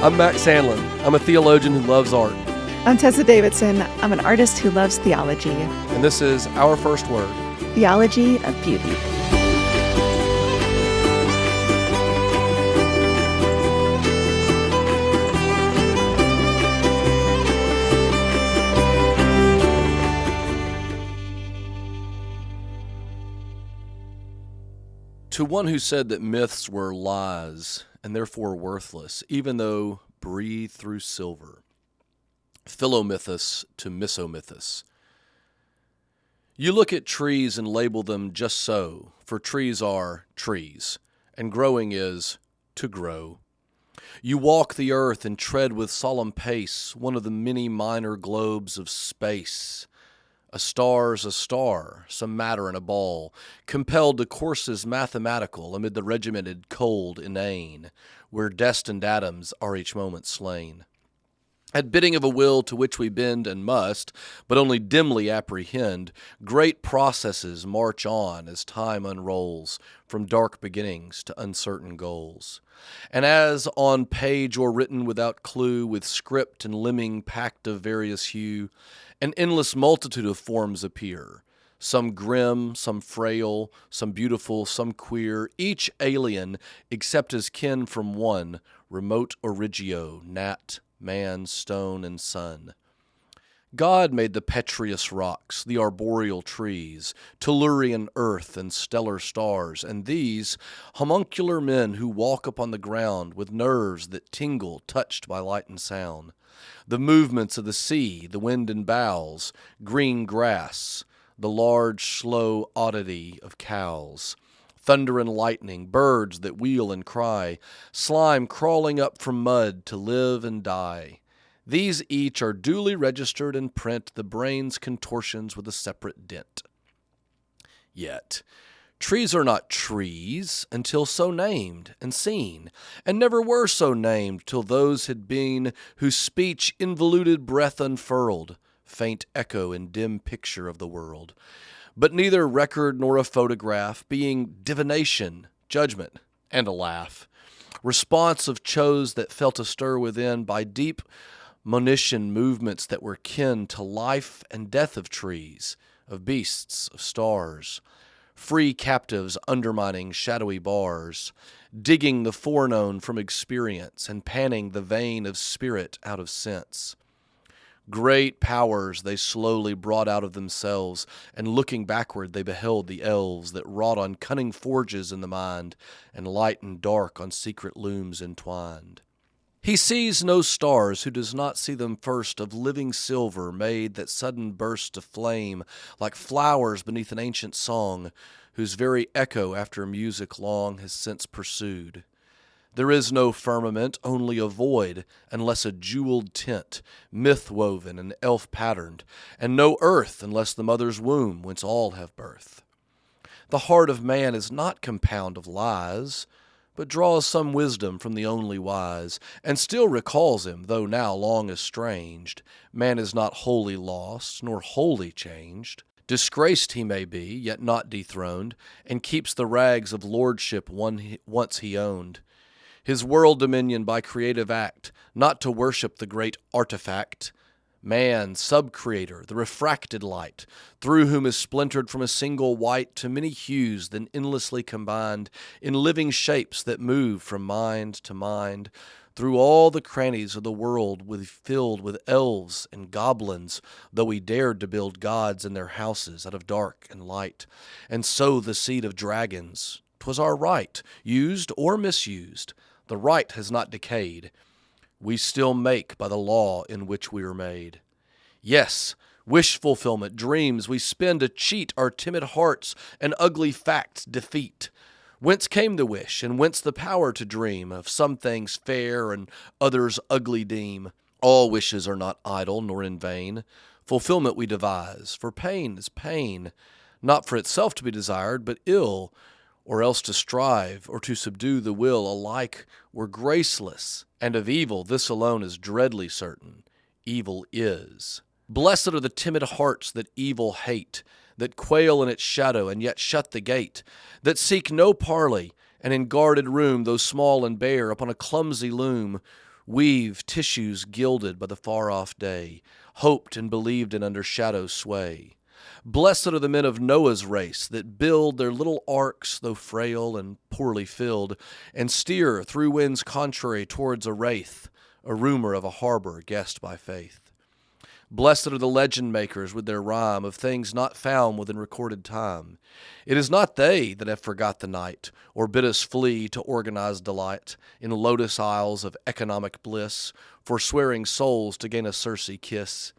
I'm Mac Sandlin. I'm a theologian who loves art. I'm Tessa Davidson. I'm an artist who loves theology. And this is Our First Word. Theology of Beauty. To one who said that myths were lies and therefore worthless, even though breathed through silver. Philomythus to misomythus. You look at trees and label them just so, for trees are trees, and growing is to grow. You walk the earth and tread with solemn pace one of the many minor globes of space. A star's a star, some matter in a ball, compelled to courses mathematical amid the regimented cold inane, where destined atoms are each moment slain. At bidding of a will to which we bend and must, but only dimly apprehend, great processes march on as time unrolls, from dark beginnings to uncertain goals. And as on page or written without clue, with script and limning packed of various hue, an endless multitude of forms appear, some grim, some frail, some beautiful, some queer, each alien except as kin from one, remote origio, gnat, man, stone, and sun. God made the petrous rocks, the arboreal trees, tellurian earth and stellar stars, and these, homuncular men who walk upon the ground with nerves that tingle touched by light and sound. The movements of the sea, the wind and boughs, green grass, the large, slow oddity of cows, thunder and lightning, birds that wheel and cry, slime crawling up from mud to live and die. These each are duly registered and print the brain's contortions with a separate dent. Yet, trees are not trees until so named and seen, and never were so named till those had been whose speech involuted breath unfurled, faint echo and dim picture of the world. But neither record nor a photograph, being divination, judgment, and a laugh, response of chose that felt a stir within by deep monition movements that were kin to life and death of trees, of beasts, of stars, free captives undermining shadowy bars, digging the foreknown from experience and panning the vein of spirit out of sense. Great powers they slowly brought out of themselves, and looking backward they beheld the elves that wrought on cunning forges in the mind, and light and dark on secret looms entwined. He sees no stars who does not see them first of living silver made that sudden burst to flame, like flowers beneath an ancient song, whose very echo after music long has since pursued. There is no firmament, only a void, unless a jeweled tent, myth-woven and elf-patterned, and no earth unless the mother's womb whence all have birth. The heart of man is not compound of lies, but draws some wisdom from the only wise, and still recalls him, though now long estranged. Man is not wholly lost, nor wholly changed. Disgraced he may be, yet not dethroned, and keeps the rags of lordship once he owned. His world dominion by creative act, not to worship the great artifact, man, sub-creator, the refracted light, through whom is splintered from a single white to many hues then endlessly combined in living shapes that move from mind to mind, through all the crannies of the world filled with elves and goblins, though we dared to build gods in their houses out of dark and light, and sow the seed of dragons. 'Twas our right, used or misused. The right has not decayed. We still make by the law in which we are made. Yes, wish fulfillment, dreams we spin to cheat our timid hearts and ugly facts defeat. Whence came the wish, and whence the power to dream of some things fair and others ugly deem? All wishes are not idle nor in vain. Fulfillment we devise, for pain is pain, not for itself to be desired, but ill, or else to strive or to subdue the will alike were graceless, and of evil this alone is dreadly certain: evil is. Blessed are the timid hearts that evil hate, that quail in its shadow and yet shut the gate, that seek no parley, and in guarded room, though small and bare, upon a clumsy loom, weave tissues gilded by the far-off day, hoped and believed in under shadow's sway. Blessed are the men of Noah's race that build their little arks, though frail and poorly filled, and steer through winds contrary towards a wraith, a rumor of a harbor guessed by faith. Blessed are the legend makers with their rhyme of things not found within recorded time. It is not they that have forgot the night, or bid us flee to organized delight in lotus isles of economic bliss, forswearing souls to gain a Circe kiss.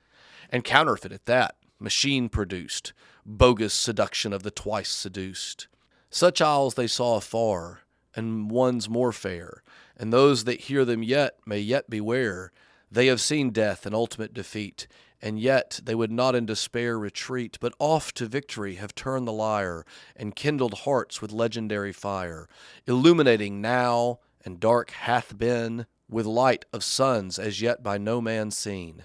And counterfeit at that, machine-produced, bogus seduction of the twice seduced. Such isles they saw afar, and ones more fair, and those that hear them yet may yet beware. They have seen death and ultimate defeat, and yet they would not in despair retreat, but off to victory have turned the lyre, and kindled hearts with legendary fire, illuminating now, and dark hath been, with light of suns as yet by no man seen.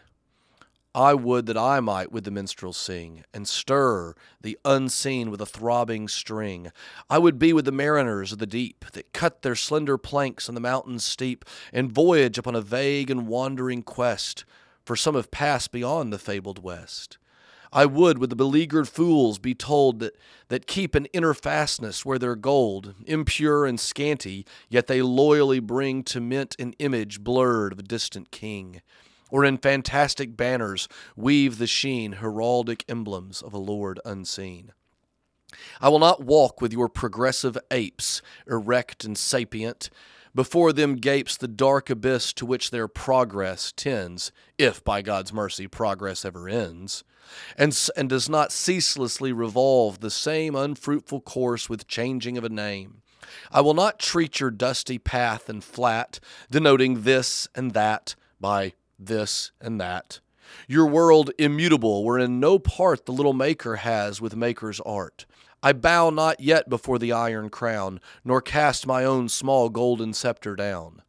I would that I might with the minstrels sing, and stir the unseen with a throbbing string. I would be with the mariners of the deep, that cut their slender planks on the mountains steep, and voyage upon a vague and wandering quest, for some have passed beyond the fabled west. I would with the beleaguered fools be told that keep an inner fastness where their gold, impure and scanty, yet they loyally bring to mint an image blurred of a distant king, or in fantastic banners weave the sheen heraldic emblems of a lord unseen. I will not walk with your progressive apes, erect and sapient. Before them gapes the dark abyss to which their progress tends, if by God's mercy progress ever ends, and does not ceaselessly revolve the same unfruitful course with changing of a name. I will not treat your dusty path and flat, denoting this and that by this and that. Your world immutable, wherein no part the little maker has with maker's art. I bow not yet before the iron crown, nor cast my own small golden scepter down.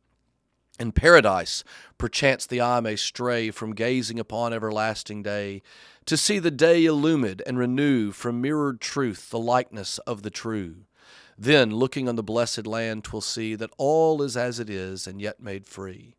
In paradise, perchance the eye may stray from gazing upon everlasting day, to see the day illumined and renew from mirrored truth the likeness of the true. Then, looking on the blessed land, 'twill see that all is as it is, and yet made free.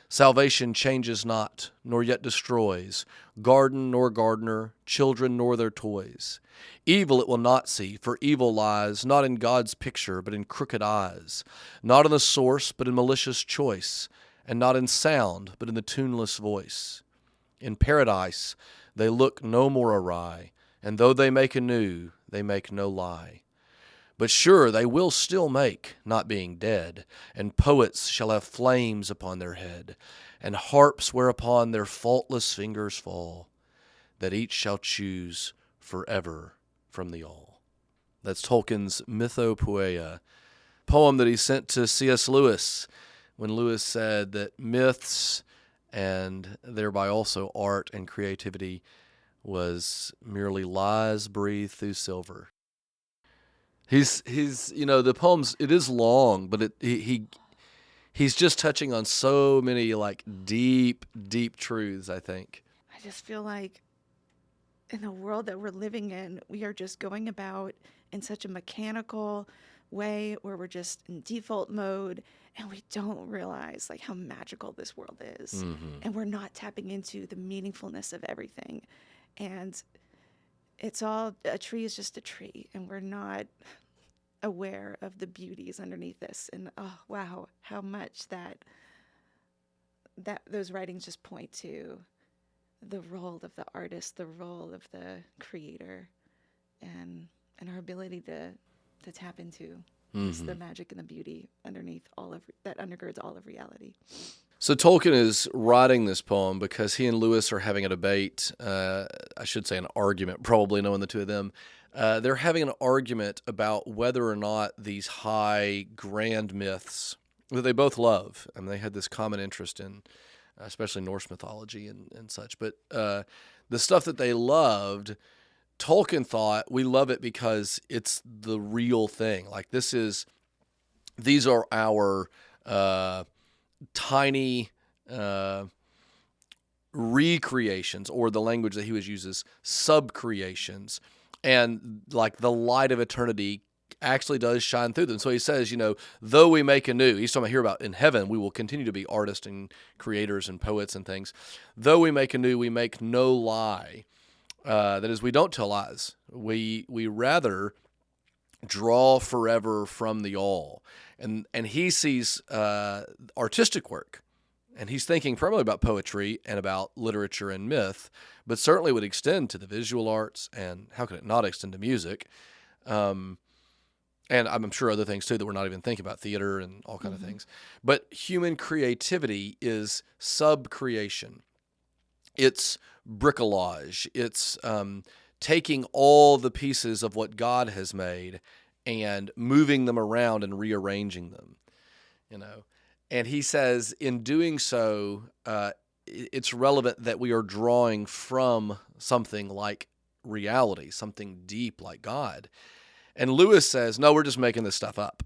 Salvation changes not, nor yet destroys, garden nor gardener, children nor their toys. Evil it will not see, for evil lies not in God's picture, but in crooked eyes, not in the source, but in malicious choice, and not in sound, but in the tuneless voice. In paradise they look no more awry, and though they make anew, they make no lie. But sure they will still make, not being dead, and poets shall have flames upon their head, and harps whereupon their faultless fingers fall, that each shall choose forever from the all. That's Tolkien's Mythopoeia, poem that he sent to C.S. Lewis when Lewis said that myths, and thereby also art and creativity, was merely lies breathed through silver. He's the poems, it is long, but he's just touching on so many like deep truths, I think. I just feel like in the world that we're living in, we are just going about in such a mechanical way where we're just in default mode and we don't realize like how magical this world is. Mm-hmm. And we're not tapping into the meaningfulness of everything. And it's all, a tree is just a tree, and we're not aware of the beauties underneath this. And oh wow, how much that those writings just point to the role of the artist, the role of the creator, and our ability to tap into the magic and the beauty underneath all of that undergirds all of reality. So Tolkien is writing this poem because he and Lewis are having a debate, I should say an argument, probably knowing the two of them. They're having an argument about whether or not these high, grand myths that they both love, and they had this common interest in, especially Norse mythology and such. But the stuff that they loved, Tolkien thought, we love it because it's the real thing. Like these are our tiny recreations, or the language that he was uses, subcreations, and like the light of eternity actually does shine through them. So he says, though we make anew, he's talking about here about in heaven, we will continue to be artists and creators and poets and things. Though we make anew, we make no lie. That is, we don't tell lies. We rather draw forever from the all. And he sees artistic work, and he's thinking primarily about poetry and about literature and myth, but certainly would extend to the visual arts, and how could it not extend to music? And I'm sure other things too that we're not even thinking about, theater and all kind of things. But human creativity is sub-creation. It's bricolage. It's taking all the pieces of what God has made and moving them around and rearranging them, And he says, in doing so, it's relevant that we are drawing from something like reality, something deep like God. And Lewis says, no, we're just making this stuff up.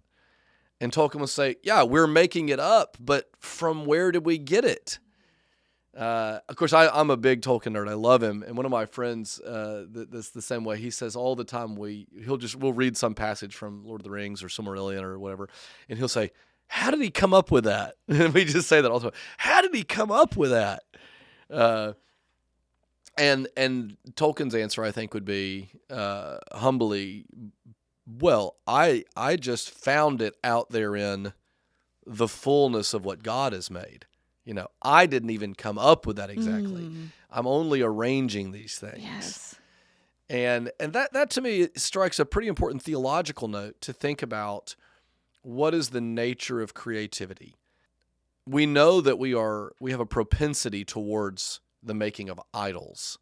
And Tolkien will say, yeah, we're making it up, but from where did we get it? Of course, I'm a big Tolkien nerd. I love him. And one of my friends, that's the same way. He says all the time, we'll read some passage from Lord of the Rings or Silmarillion or whatever, and he'll say, how did he come up with that? And we just say that all the time. How did he come up with that? And Tolkien's answer, I think, would be humbly, well, I just found it out there in the fullness of what God has made. I didn't even come up with that exactly. I'm only arranging these things. Yes. And that to me strikes a pretty important theological note to think about what is the nature of creativity. We know that we have a propensity towards the making of idols.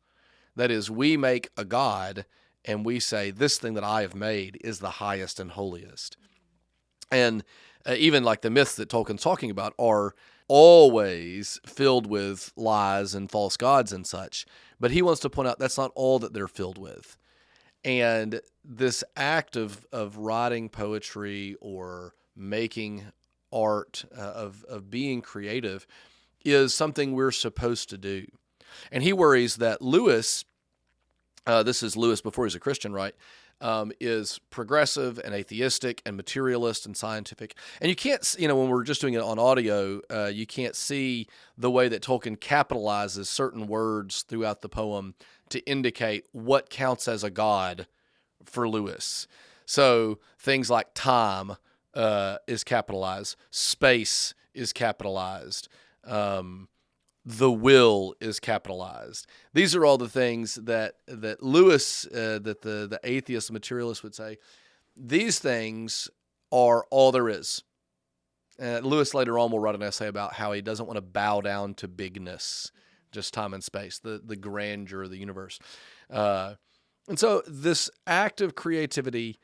That is, we make a god and we say, this thing that I have made is the highest and holiest. And even like the myths that Tolkien's talking about are always filled with lies and false gods and such. But he wants to point out that's not all that they're filled with. And this act of writing poetry or making art, of being creative, is something we're supposed to do. And he worries that Lewis, this is Lewis before he's a Christian, right, is progressive and atheistic and materialist and scientific. And you can't, when we're just doing it on audio, you can't see the way that Tolkien capitalizes certain words throughout the poem to indicate what counts as a god for Lewis. So things like time is capitalized, space is capitalized, the will is capitalized. These are all the things that Lewis, that the atheist materialist would say, these things are all there is. Lewis later on will write an essay about how he doesn't want to bow down to bigness, just time and space, the grandeur of the universe. And so this act of creativity,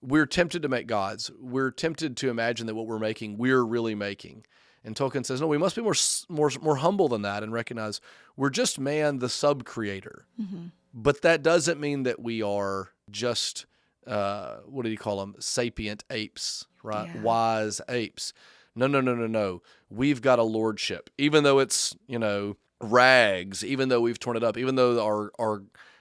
we're tempted to make gods. We're tempted to imagine that what we're making, we're really making. And Tolkien says, no, we must be more humble than that and recognize we're just man, the sub-creator. Mm-hmm. But that doesn't mean that we are just, what did he call them? Sapient apes, right? Yeah. Wise apes. No. We've got a lordship. Even though it's, rags, even though we've torn it up, even though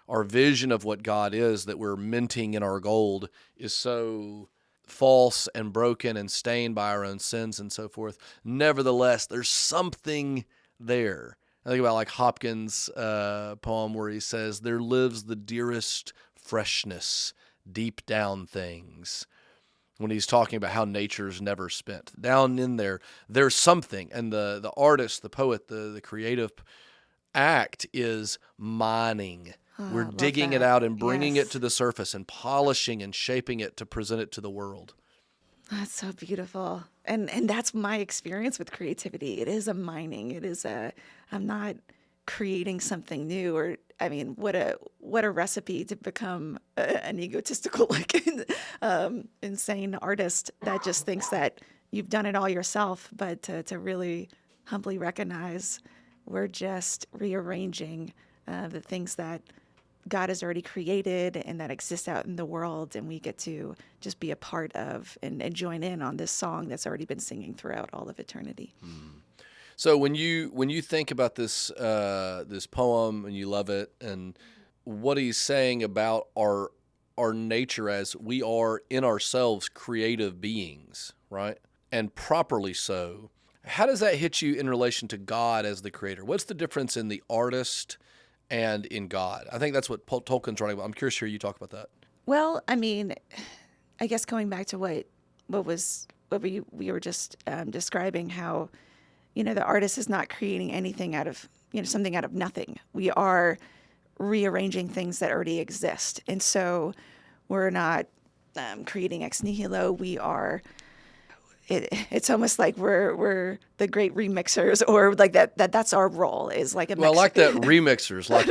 our vision of what God is that we're minting in our gold is so false and broken and stained by our own sins and so forth. Nevertheless, there's something there. I think about like Hopkins' poem where he says, there lives the dearest freshness deep down things. When he's talking about how nature's never spent. Down in there, there's something. And the artist, the poet, the creative act is mining. We're digging it out and bringing it to the surface and polishing and shaping it to present it to the world. That's so beautiful. And that's my experience with creativity. It is a mining. It is I'm not creating something new, or what a recipe to become an egotistical, insane artist that just thinks that you've done it all yourself. But to really humbly recognize we're just rearranging the things that God has already created and that exist out in the world, and we get to just be a part of and join in on this song that's already been singing throughout all of eternity. So when you think about this poem and you love it, and what he's saying about our nature as we are in ourselves creative beings, right? And properly so. How does that hit you in relation to God as the creator? What's the difference in the artist and in God? I think that's what Tolkien's writing about. I'm curious to hear you talk about that. Well, I mean, I guess going back to what we were just describing, how the artist is not creating anything out of something out of nothing. We are rearranging things that already exist, and so we're not creating ex nihilo. We are. It's almost like we're the great remixers, or like that's our role, is like a well, I like that remixers, like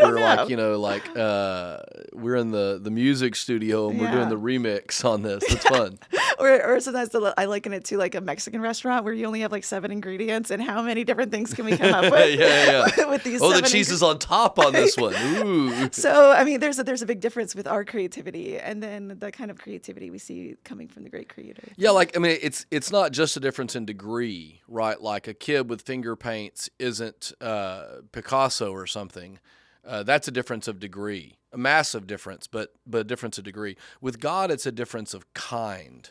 we're in the music studio and we're doing the remix on this. It's fun. or sometimes I liken it to like a Mexican restaurant where you only have like 7 ingredients, and how many different things can we come up with? With these. The cheese is on top on this one. Ooh. So I mean, there's a big difference with our creativity and then the kind of creativity we see coming from the great creator. Yeah, like, I mean, it's not just a difference in degree, right? Like a kid with finger paints isn't Picasso or something. That's a difference of degree, a massive difference, but a difference of degree. With God, it's a difference of kind,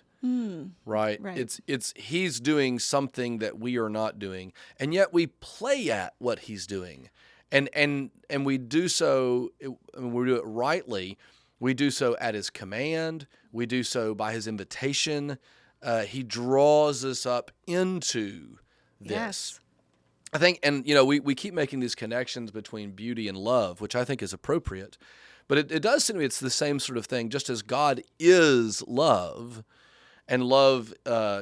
right? It's he's doing something that we are not doing, and yet we play at what he's doing, and we do so. We do it rightly. We do so at his command. We do so by his invitation. He draws us up into this. Yes. I think, and we keep making these connections between beauty and love, which I think is appropriate. But it does seem to me it's the same sort of thing, just as God is love, and love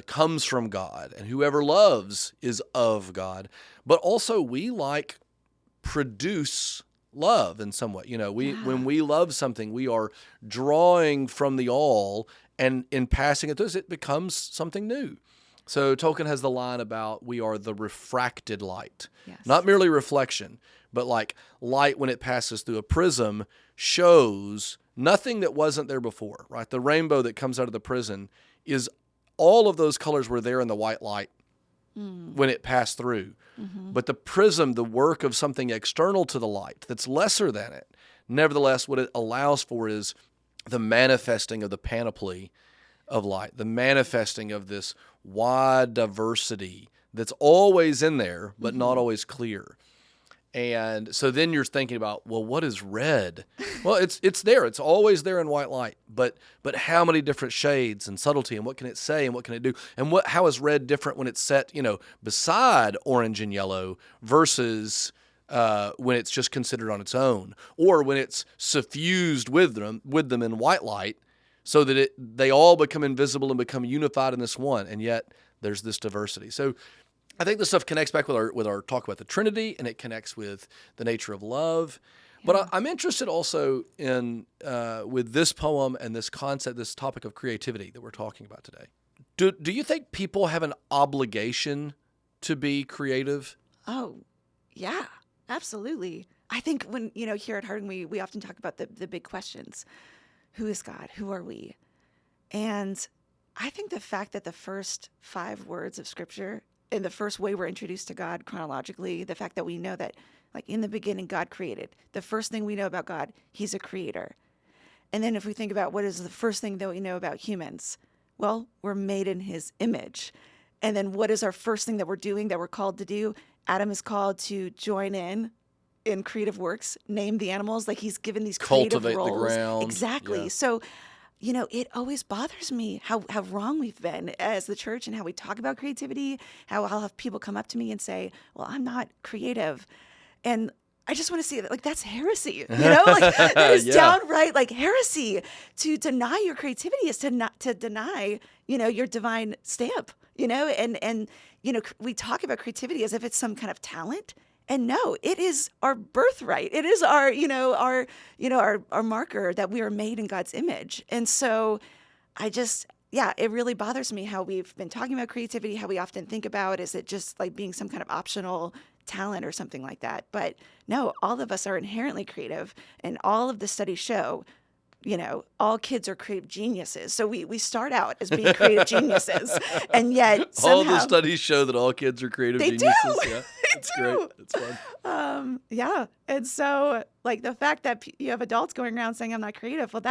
comes from God, and whoever loves is of God. But also we produce love in some way. When we love something, we are drawing from the all, and in passing it through, it becomes something new. So Tolkien has the line about we are the refracted light. Yes. Not merely reflection, but like light when it passes through a prism shows nothing that wasn't there before, right? The rainbow that comes out of the prism is all of those colors were there in the white light when it passed through. Mm-hmm. But the prism, the work of something external to the light that's lesser than it, nevertheless, what it allows for is the manifesting of the panoply of light, the manifesting of this wide diversity that's always in there, but not always clear. And so then you're thinking about, well, what is red? Well, it's there. It's always there in white light. But how many different shades and subtlety, and what can it say, and what can it do? And how is red different when it's set, beside orange and yellow versus when it's just considered on its own, or when it's suffused with them in white light, so that they all become invisible and become unified in this one, and yet there's this diversity. So I think this stuff connects back with our talk about the Trinity, and it connects with the nature of love. Yeah. But I'm interested also in with this poem and this concept, this topic of creativity that we're talking about today. Do you think people have an obligation to be creative? Oh, yeah, absolutely. I think when here at Harding we often talk about the big questions. Who is God? Who are we? And I think the fact that the first 5 words of Scripture, and the first way we're introduced to God chronologically, the fact that we know that, like, in the beginning, God created. The first thing we know about God, he's a creator. And then if we think about what is the first thing that we know about humans, well, we're made in his image. And then what is our first thing that we're doing, that we're called to do? Adam is called to join in creative works, name the animals, like he's given these creative cultivate roles. The ground. Exactly. Yeah. So, it always bothers me how wrong we've been as the church, and how we talk about creativity, how I'll have people come up to me and say, well, I'm not creative. And I just want to see that, like, that's heresy, that is downright like heresy. To deny your creativity is to deny, your divine stamp, and we talk about creativity as if it's some kind of talent. And no, it is our birthright. It is our marker that we are made in God's image. And so it really bothers me how we've been talking about creativity, how we often think about, is it just like being some kind of optional talent or something like that? But no, all of us are inherently creative, and all of the studies show, all kids are creative geniuses. So we start out as being creative geniuses, and yet somehow, all the studies show that all kids are creative geniuses. They That's great. That's fun. Yeah. And so, like, the fact that you have adults going around saying, I'm not creative, well,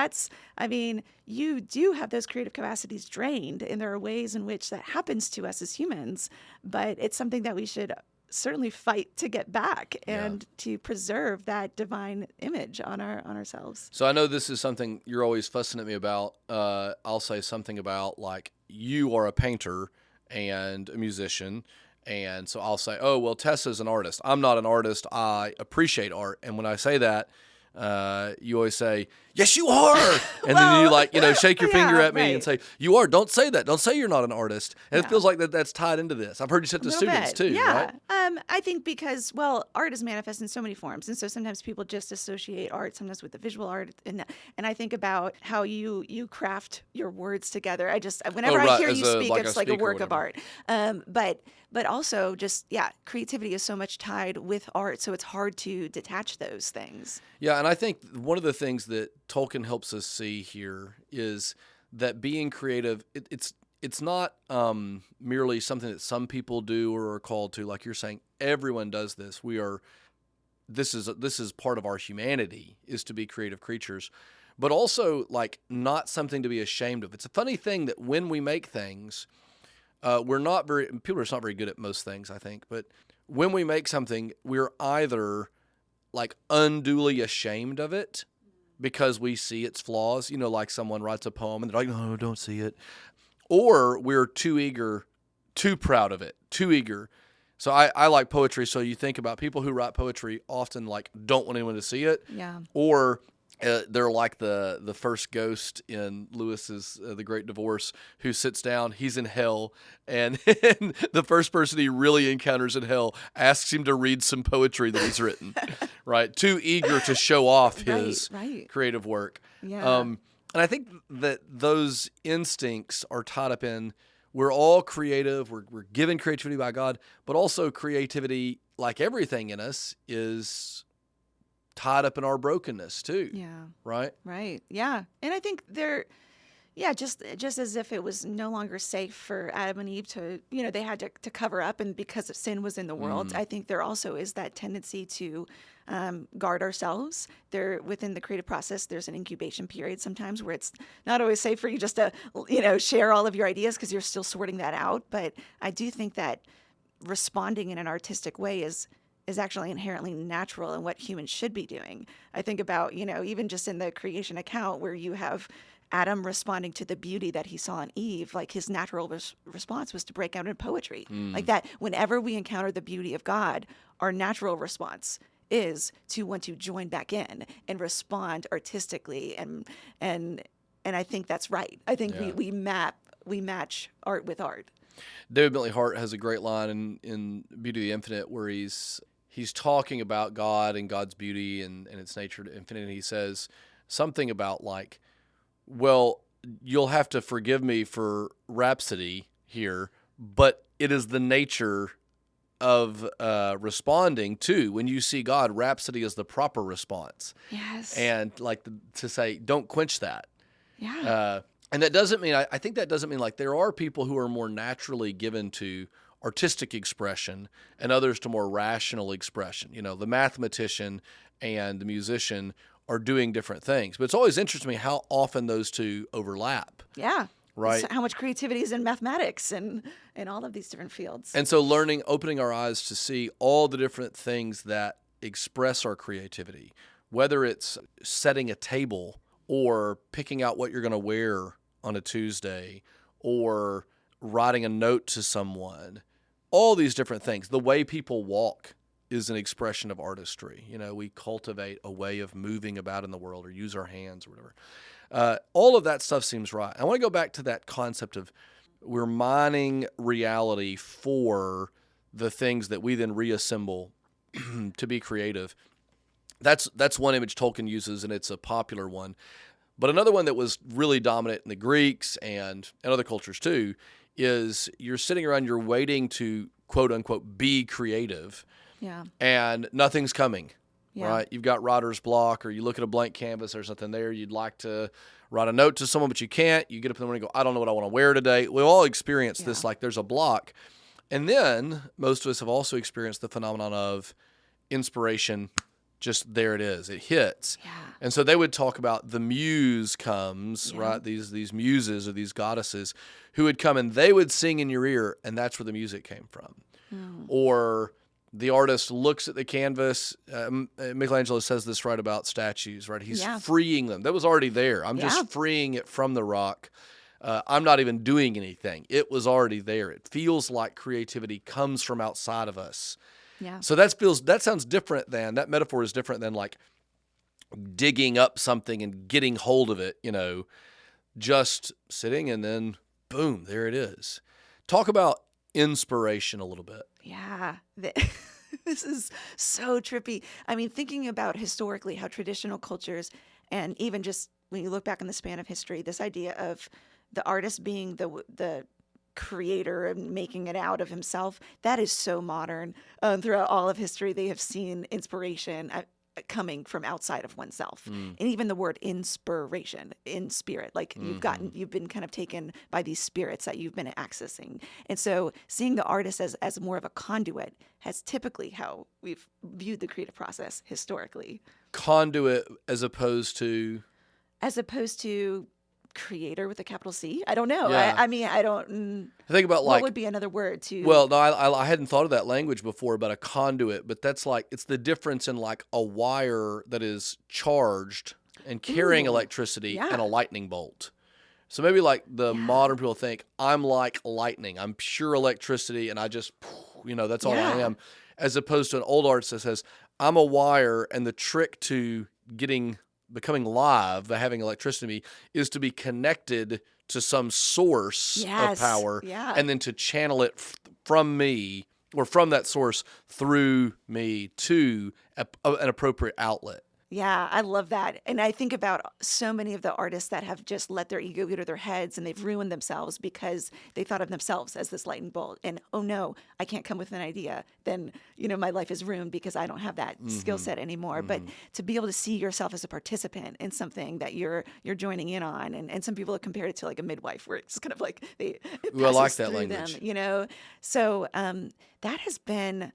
I mean, you do have those creative capacities drained, and there are ways in which that happens to us as humans, but it's something that we should certainly fight to get back and to preserve that divine image on ourselves. So I know this is something you're always fussing at me about. I'll say something about, like, you are a painter and a musician. And so I'll say, oh, well, Tessa's an artist. I'm not an artist. I appreciate art. And when I say that, you always say, yes, you are. And then you, like, shake your finger at me and say, you are. Don't say that. Don't say you're not an artist. And it feels like that's tied into this. I've heard you say it to students too, right? I think because, well, art is manifest in so many forms. And so sometimes people just associate art sometimes with the visual art. And I think about how you craft your words together. Whenever I hear you speak, it's like a work of art. But also just, creativity is so much tied with art. So it's hard to detach those things. Yeah, and I think one of the things that Tolkien helps us see here is that being creative, it's not merely something that some people do or are called to. Like you're saying, everyone does this. This is part of our humanity, is to be creative creatures, but also, like, not something to be ashamed of. It's a funny thing that when we make things, people are not very good at most things, I think, but when we make something, we're either, like, unduly ashamed of it because we see its flaws, like someone writes a poem and they're like, no, don't see it. Or we're too eager, too proud of it, too eager. So I like poetry. So you think about people who write poetry often, like, don't want anyone to see it. Yeah. Or they're like the first ghost in Lewis's The Great Divorce, who sits down, he's in hell, and the first person he really encounters in hell asks him to read some poetry that he's written, right? Too eager to show off his creative work. Yeah. And I think that those instincts are tied up in, we're all creative, we're given creativity by God, but also creativity, like everything in us, is tied up in our brokenness too. Yeah. Right? Right. Yeah. And I think just as if it was no longer safe for Adam and Eve to, they had to cover up, and because of sin was in the world, I think there also is that tendency to guard ourselves. Within the creative process, there's an incubation period sometimes where it's not always safe for you just to, share all of your ideas because you're still sorting that out. But I do think that responding in an artistic way is actually inherently natural and what humans should be doing. I think about, even just in the creation account where you have Adam responding to the beauty that he saw in Eve, like his natural response was to break out in poetry. Like that, whenever we encounter the beauty of God, our natural response is to want to join back in and respond artistically. And I think that's right. I think we match art with art. David Bentley Hart has a great line in Beauty of the Infinite where he's talking about God and God's beauty and its nature to infinite. And he says something about, like, well, you'll have to forgive me for rhapsody here, but it is the nature of responding to. When you see God, rhapsody is the proper response. Yes. And, like, to say, don't quench that. Yeah. And that doesn't mean, I think that doesn't mean, like, there are people who are more naturally given to artistic expression and others to more rational expression. The mathematician and the musician are doing different things. But it's always interesting to me how often those two overlap. Yeah. Right. How much creativity is in mathematics and all of these different fields. And so opening our eyes to see all the different things that express our creativity, whether it's setting a table or picking out what you're going to wear on a Tuesday, or writing a note to someone, all these different things. The way people walk is an expression of artistry. We cultivate a way of moving about in the world or use our hands or whatever. All of that stuff seems right. I want to go back to that concept of we're mining reality for the things that we then reassemble to be creative. That's one image Tolkien uses, and it's a popular one. But another one that was really dominant in the Greeks and other cultures too is you're sitting around, you're waiting to, quote unquote, be creative. Yeah. And nothing's coming, right? You've got writer's block, or you look at a blank canvas, there's nothing there. You'd like to write a note to someone, but you can't. You get up in the morning and go, I don't know what I want to wear today. We all experience this, like there's a block. And then most of us have also experienced the phenomenon of inspiration. Just there it is. It hits. Yeah. And so they would talk about the muse comes, Yeah. right? These muses or these goddesses who would come and they would sing in your ear, and that's where the music came from. Or the artist looks at the canvas. Michelangelo says this right about statues, right? He's freeing them. That was already there. I'm just freeing it from the rock. I'm not even doing anything. It was already there. It feels like creativity comes from outside of us. Yeah. So that sounds different than, that metaphor is different than like digging up something and getting hold of it, just sitting and then boom, there it is. Talk about inspiration a little bit. Yeah. This is so trippy. I mean, thinking about historically how traditional cultures, and even just when you look back in the span of history, this idea of the artist being the creator and making it out of himself, that is so modern. Throughout all of history, they have seen inspiration coming from outside of oneself. And even the word inspiration, in spirit, like you've been kind of taken by these spirits that you've been accessing. And so seeing the artist as more of a conduit has typically how we've viewed the creative process historically. Conduit as opposed to creator with a capital C. I don't know. Yeah. I mean, I don't. Think about what would be another word to? Well, no, I hadn't thought of that language before about a conduit, but that's like, it's the difference in like a wire that is charged and carrying electricity and a lightning bolt. So maybe like the modern people think, I'm like lightning. I'm pure electricity and I just, that's all I am. As opposed to an old artist that says, I'm a wire, and the trick to becoming live by having electricity is to be connected to some source of power and then to channel it from me or from that source through me to an appropriate outlet. Yeah, I love that. And I think about so many of the artists that have just let their ego get to their heads and they've ruined themselves because they thought of themselves as this lightning bolt. And, oh no, I can't come with an idea. Then, my life is ruined because I don't have that skill set anymore. But to be able to see yourself as a participant in something that you're joining in on. And some people have compared it to like a midwife where it's kind of like it passes I like that through language. them, So that has been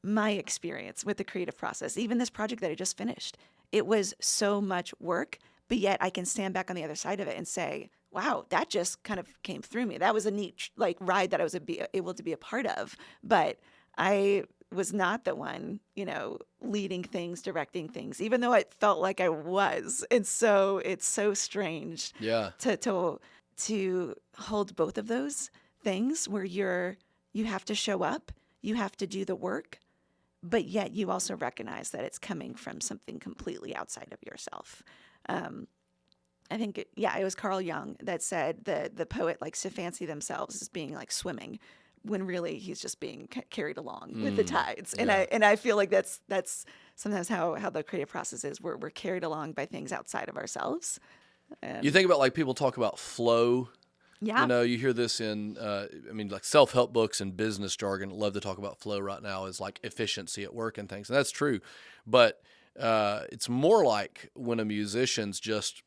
my experience with the creative process. Even this project that I just finished, it was so much work, but yet I can stand back on the other side of it and say, wow, that just kind of came through me. That was a neat ride that I was able to be a part of, but I was not the one, leading things, directing things, even though it felt like I was. And so it's so strange to hold both of those things where you have to show up, you have to do the work, but yet you also recognize that it's coming from something completely outside of yourself. I think, it was Carl Jung that said the poet likes to fancy themselves as being like swimming, when really he's just being carried along with the tides. And I feel like that's sometimes how the creative process is. We're carried along by things outside of ourselves. You think about like people talk about flow. Yeah. You hear this in, like self-help books and business jargon love to talk about flow right now as like efficiency at work and things. And that's true. But it's more like when a musician's just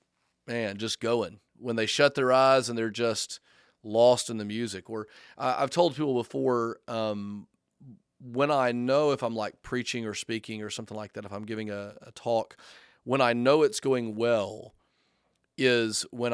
going. When they shut their eyes and they're just lost in the music. Or I've told people before, when I know if I'm like preaching or speaking or something like that, if I'm giving a talk, when I know it's going well is when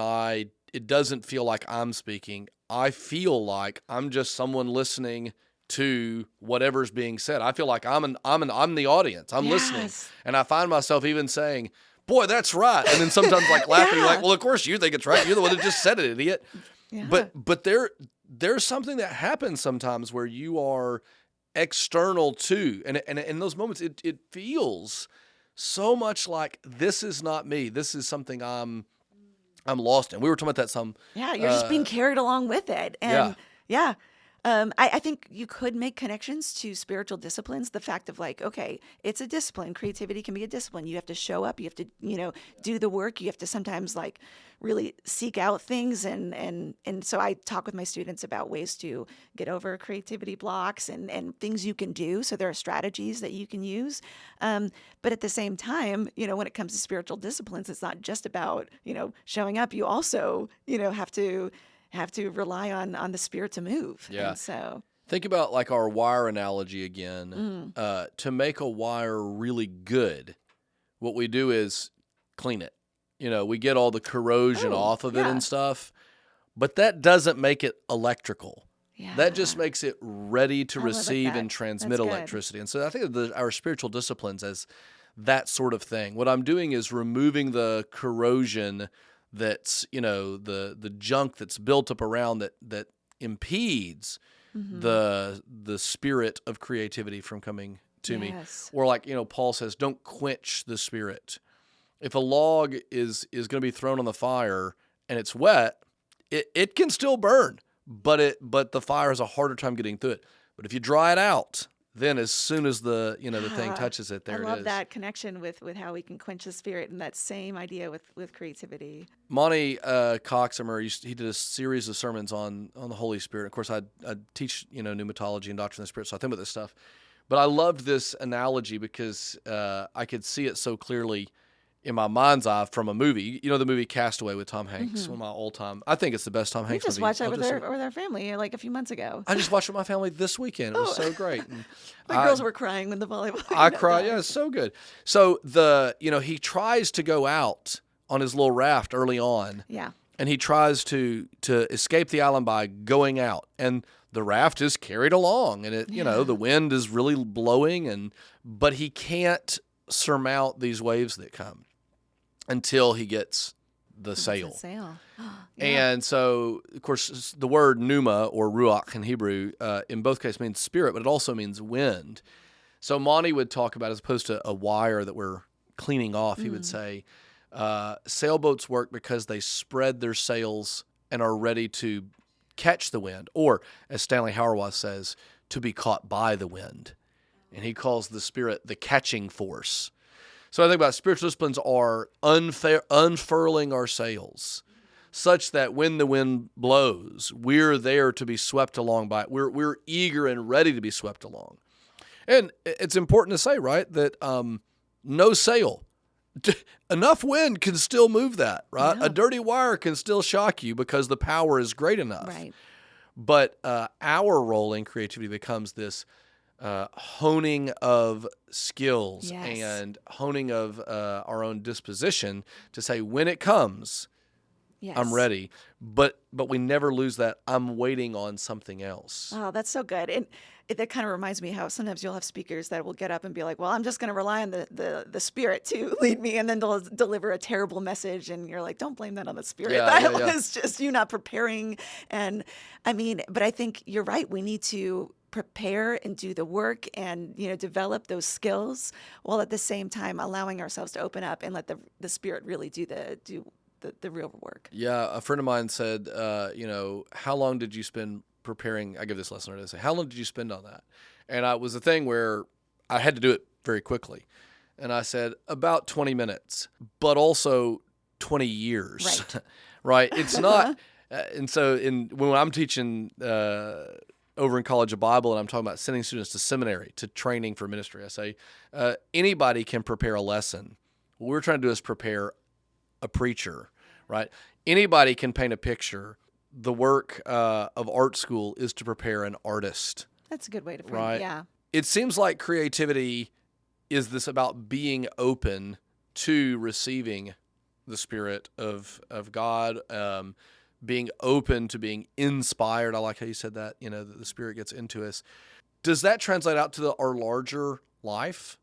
it doesn't feel like I'm speaking. I feel like I'm just someone listening to whatever's being said. I feel like I'm the audience. I'm listening. And I find myself even saying, boy, that's right. And then sometimes like laughing, like, well, of course you think it's right. You're the one that just said it, idiot. Yeah. But there's something that happens sometimes where you are external to, and in those moments, it feels so much like this is not me. This is something I'm lost in. We were talking about that some. Yeah, you're just being carried along with it. And I think you could make connections to spiritual disciplines. The fact of like, okay, it's a discipline. Creativity can be a discipline. You have to show up. You have to, do the work. You have to sometimes like really seek out things. And so I talk with my students about ways to get over creativity blocks and things you can do. So there are strategies that you can use. But at the same time, when it comes to spiritual disciplines, it's not just about, showing up. You also, have to rely on the Spirit to move. Yeah. And so Think about like our wire analogy again. To make a wire really good, what we do is clean it. We get all the corrosion off of it and stuff, but that doesn't make it electrical. Yeah. That just makes it ready to I love receive that. and transmit That's good. electricity. And so I think of our spiritual disciplines as that sort of thing. What I'm doing is removing the corrosion that's, the junk that's built up around that impedes the spirit of creativity from coming to me. Or like, Paul says, don't quench the spirit. If a log is going to be thrown on the fire and it's wet, it can still burn, but the fire has a harder time getting through it. But if you dry it out, then as soon as the thing touches it, there it is. I love that connection with how we can quench the spirit, and that same idea with creativity. Monty Coxemer, he did a series of sermons on the Holy Spirit. Of course, I teach pneumatology and doctrine of the Spirit, so I think about this stuff. But I loved this analogy because I could see it so clearly in my mind's eye from a movie. The movie Castaway with Tom Hanks, one of my all-time. I think it's the best Tom Hanks movie. We just watched that with our family like a few months ago. I just watched it with my family this weekend. It was so great. And the girls were crying when the volleyball. I cried. Yeah, it's so good. So he tries to go out on his little raft early on. Yeah. And he tries to escape the island by going out, and the raft is carried along, and the wind is really blowing, but he can't surmount these waves that come until he gets the sail. Yeah. And so, of course, the word pneuma or ruach in Hebrew in both cases means spirit, but it also means wind. So Monty would talk about, as opposed to a wire that we're cleaning off, he would say, sailboats work because they spread their sails and are ready to catch the wind, or, as Stanley Hauerwas says, to be caught by the wind. And he calls the spirit the catching force. So I think about spiritual disciplines are unfurling our sails such that when the wind blows, we're there to be swept along by it. We're eager and ready to be swept along. And it's important to say, right, that no sail, enough wind can still move that, right? Yeah. A dirty wire can still shock you because the power is great enough. Right. But our role in creativity becomes this honing of skills and honing of our own disposition to say, when it comes, I'm ready. But we never lose that I'm waiting on something else. Oh, that's so good. And that kind of reminds me how sometimes you'll have speakers that will get up and be like, well, I'm just going to rely on the spirit to lead me. And then they'll deliver a terrible message. And you're like, don't blame that on the spirit. That was just you not preparing. And but I think you're right. We need to prepare and do the work and develop those skills, while at the same time allowing ourselves to open up and let the spirit really do the real work. Yeah, a friend of mine said, how long did you spend preparing? I give this lesson every day. How long did you spend on that? And it was a thing where I had to do it very quickly. And I said, about 20 minutes, but also 20 years. Right. Right? It's not. And so when I'm teaching over in College of Bible, and I'm talking about sending students to seminary, to training for ministry, I say, anybody can prepare a lesson. What we're trying to do is prepare a preacher, right? Anybody can paint a picture. The work of art school is to prepare an artist. That's a good way to frame right? it, yeah. It seems like creativity is this about being open to receiving the Spirit of God, being open to being inspired. I like how you said that, that the Spirit gets into us. Does that translate out to our larger life?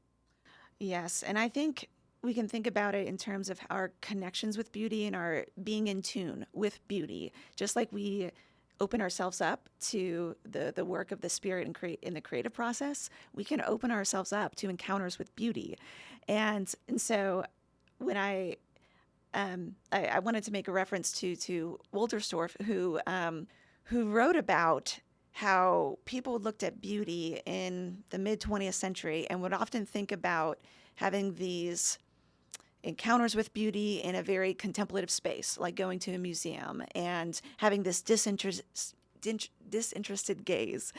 Yes, and I think we can think about it in terms of our connections with beauty and our being in tune with beauty. Just like we open ourselves up to the work of the Spirit in the creative process, we can open ourselves up to encounters with beauty. And so when I wanted to make a reference to Wolterstorff, who wrote about how people looked at beauty in the mid-20th century and would often think about having these encounters with beauty in a very contemplative space, like going to a museum and having this disinterested gaze.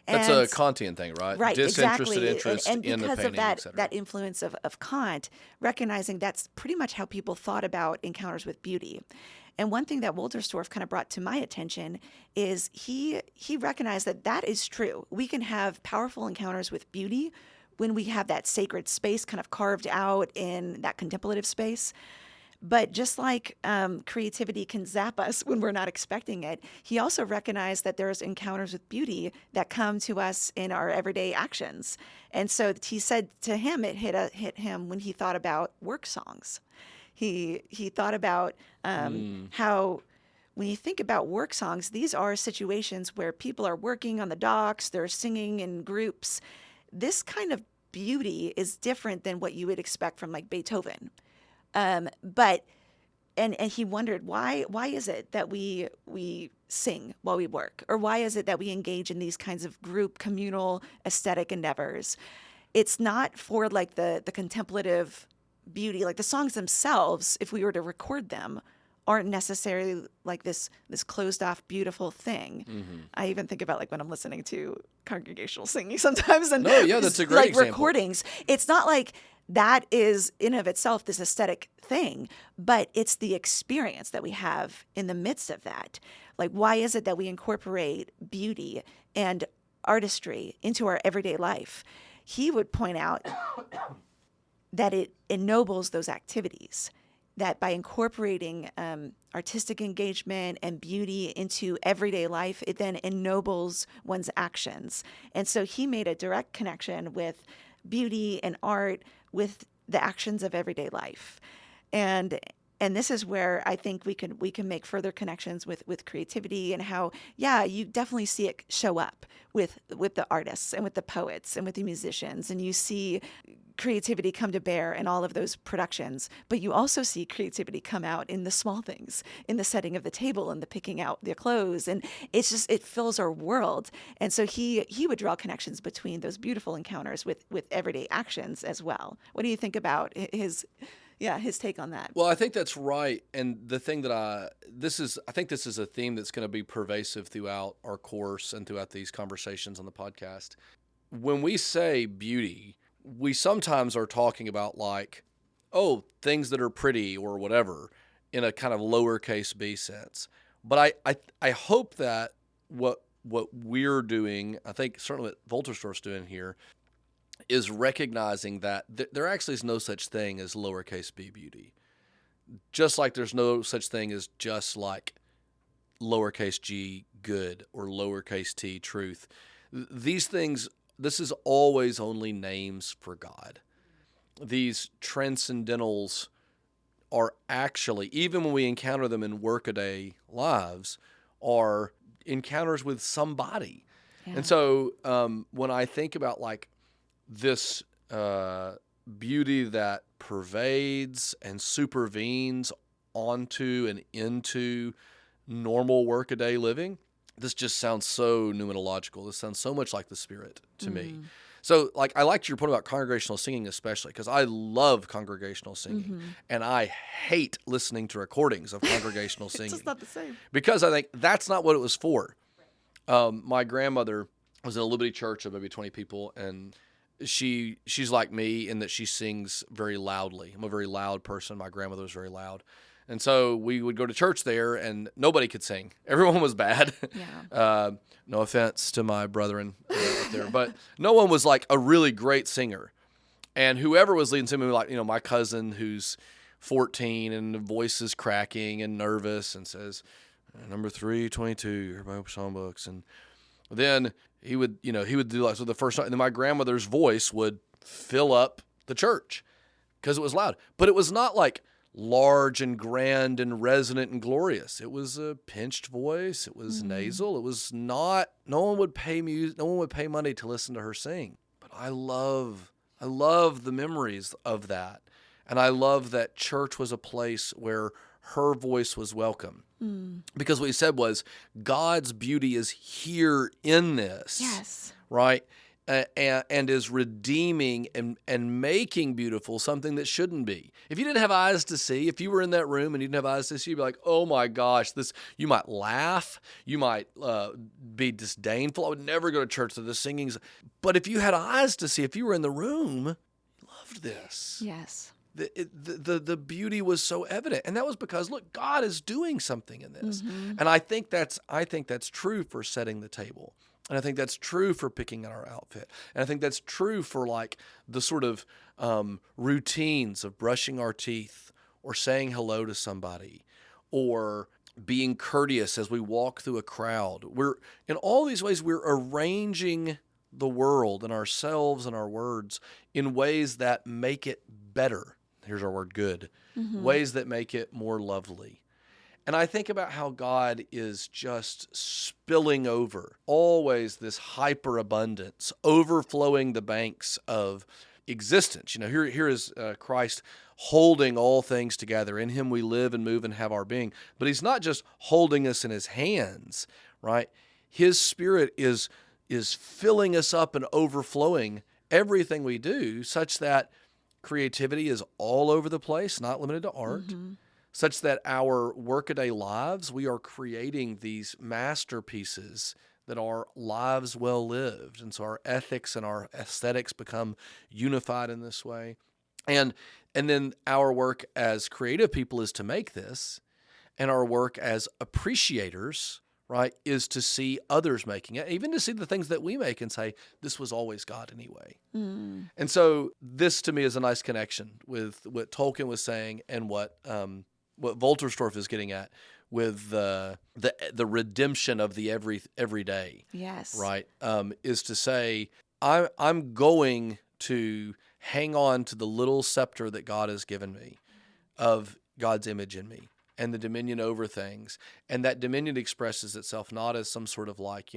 That's a Kantian thing, right? Right, Disinterested exactly. interest and in the because painting, of that influence of Kant, recognizing that's pretty much how people thought about encounters with beauty. And one thing that Wolterstorff kind of brought to my attention is he recognized that is true. We can have powerful encounters with beauty when we have that sacred space kind of carved out in that contemplative space. But just like creativity can zap us when we're not expecting it, he also recognized that there's encounters with beauty that come to us in our everyday actions. And so he said to him, it hit him when he thought about work songs. He thought about how when you think about work songs, these are situations where people are working on the docks, they're singing in groups. This kind of beauty is different than what you would expect from like Beethoven. But he wondered why is it that we sing while we work, or why is it that we engage in these kinds of group communal aesthetic endeavors? It's not for like the contemplative beauty, like the songs themselves, if we were to record them, aren't necessarily like this closed off beautiful thing. Mm-hmm. I even think about like when I'm listening to congregational singing sometimes, and that's a great like example. Recordings. It's not like that is in of itself this aesthetic thing, but it's the experience that we have in the midst of that. Like, why is it that we incorporate beauty and artistry into our everyday life? He would point out that it ennobles those activities, that by incorporating artistic engagement and beauty into everyday life, it then ennobles one's actions. And so he made a direct connection with beauty and art with the actions of everyday life. And this is where I think we can make further connections with creativity, and how, you definitely see it show up with the artists and with the poets and with the musicians, and you see creativity come to bear in all of those productions. But you also see creativity come out in the small things, in the setting of the table and the picking out the clothes, and it fills our world. And so he would draw connections between those beautiful encounters with everyday actions as well. What do you think about his take on that? Well, I think that's right. And the thing that I think this is a theme that's going to be pervasive throughout our course and throughout these conversations on the podcast. When we say beauty, we sometimes are talking about like, things that are pretty or whatever in a kind of lowercase b sense. But I hope that what we're doing, I think certainly what Wolterstorff's doing here, is recognizing that there actually is no such thing as lowercase b beauty. Just like there's no such thing as just like lowercase g good or lowercase t truth. These things, this is always only names for God. These transcendentals are actually, even when we encounter them in workaday lives, are encounters with somebody. Yeah. And so when I think about like this beauty that pervades and supervenes onto and into normal workaday living, this just sounds so pneumatological. This sounds so much like the Spirit to me. So, like, I liked your point about congregational singing, especially because I love congregational singing, and I hate listening to recordings of congregational singing. It's just not the same. Because I think that's not what it was for. My grandmother was in a little bitty church of maybe 20 people, and she's like me in that she sings very loudly. I'm a very loud person. My grandmother was very loud. And so we would go to church there, and nobody could sing. Everyone was bad. Yeah. No offense to my brethren up there, but no one was like a really great singer. And whoever was leading singing, like, my cousin who's 14 and the voice is cracking and nervous and says, number 322, everybody open songbooks. And then he would do like, so the first time, and then my grandmother's voice would fill up the church because it was loud. But it was not like large and grand and resonant and glorious. It was a pinched voice. It was nasal. It was not, no one would pay money to listen to her sing. But I love the memories of that. And I love that church was a place where her voice was welcome. Because what he said was, God's beauty is here in this. Yes. Right? And is redeeming and making beautiful something that shouldn't be. If you didn't have eyes to see, if you were in that room and you didn't have eyes to see, you'd be like, oh my gosh, you might laugh, you might be disdainful. I would never go to church to the singings. But if you had eyes to see, if you were in the room, you loved this. Yes. the beauty was so evident. And that was because, look, God is doing something in this. Mm-hmm. And I think that's true for setting the table. And I think that's true for picking out our outfit. And I think that's true for like the sort of routines of brushing our teeth or saying hello to somebody or being courteous as we walk through a crowd. In all these ways, we're arranging the world and ourselves and our words in ways that make it better. Here's our word, good. Mm-hmm. Ways that make it more lovely. And I think about how God is just spilling over, always this hyperabundance, overflowing the banks of existence. You know, here is Christ holding all things together. In him we live and move and have our being. But he's not just holding us in his hands, right? His Spirit is filling us up and overflowing everything we do, such that creativity is all over the place, not limited to art. Mm-hmm. Such that our workaday lives, we are creating these masterpieces that are lives well lived. And so our ethics and our aesthetics become unified in this way. And then our work as creative people is to make this, and our work as appreciators, right, is to see others making it, even to see the things that we make and say, this was always God anyway. Mm. And so this to me is a nice connection with what Tolkien was saying and what Wolterstorff is getting at with the redemption of the everyday. Yes. Right. Is to say, I'm going to hang on to the little scepter that God has given me of God's image in me and the dominion over things. And that dominion expresses itself not as some sort of like,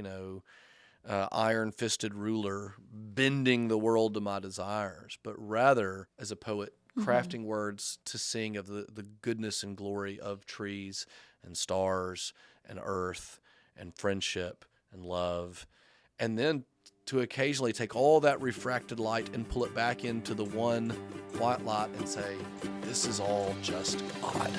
iron-fisted ruler bending the world to my desires, but rather as a poet crafting words to sing of the goodness and glory of trees and stars and earth and friendship and love. And then to occasionally take all that refracted light and pull it back into the one white light and say, this is all just God.